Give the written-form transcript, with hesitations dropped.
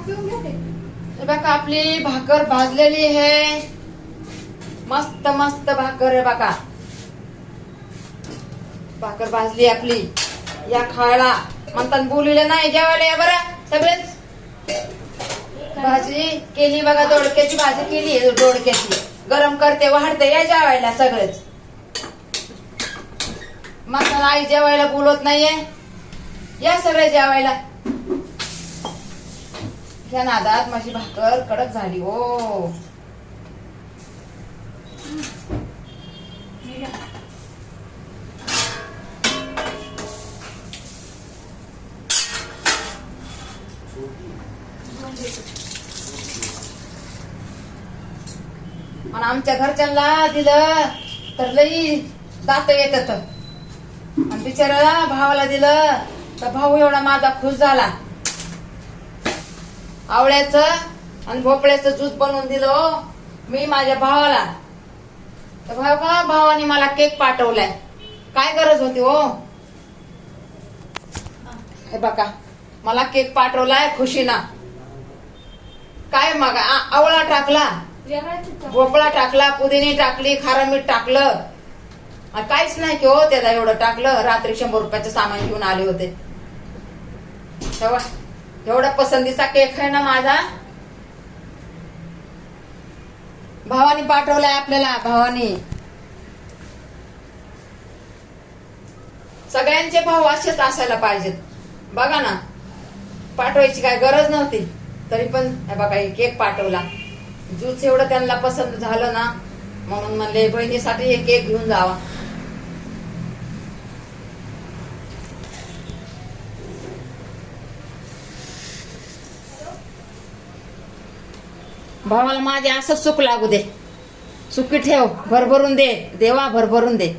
हे बघा आपली भाकर भाजलेली आहे. मस्त मस्त भाकर आहे बघा. भाकर भाजली आपली. या खायला म्हणतात बोलले नाही जेवायला या बरं सगळेच. भाजी केली बघा, दोडक्याची भाजी केली. दोडक्याची गरम करते वाढते. या जेवायला सगळेच. मग आई जेवायला बोलत नाहीये. या सगळे जेवायला. या नादात माझी भाकर कडक झाली हो. आणि आमच्या घरच्यांना दिलं तर लई दात येतात. आणि बिचाराला भावाला दिलं तर भाऊ एवढा माझा खुश झाला. आवळ्याचं आणि भोपळ्याचं ज्यूस बनवून दिलं मी माझ्या भावाला. तर भावाने मला केक पाठवलाय. काय गरज होती हो. हे बघा मला केक पाठवलाय खुशीना. काय मग आवळा टाकला, भोपळा टाकला, पुदिनी टाकली, खारं मीठ टाकलं. काहीच नाही की हो त्याला एवढं टाकलं. रात्री 100 रुपयाचं सामान घेऊन आले होते. तेव्हा एवढा पसंतीचा केक आहे ना माझा. भावानी पाठवलाय आपल्याला. भावानी सगळ्यांचे भाऊ असेच असायला पाहिजेत. बघा ना पाठवायची काय गरज नव्हती तरी पण हे बघा केक पाठवला. ज्यूस एवढं त्यांना पसंत झालं ना म्हणून म्हणले बहिणीसाठी हे केक घेऊन जावा. भावाला माझे असंच सुख लागू दे. सुखी ठेव. भरभरून दे देवा. भरभरून दे.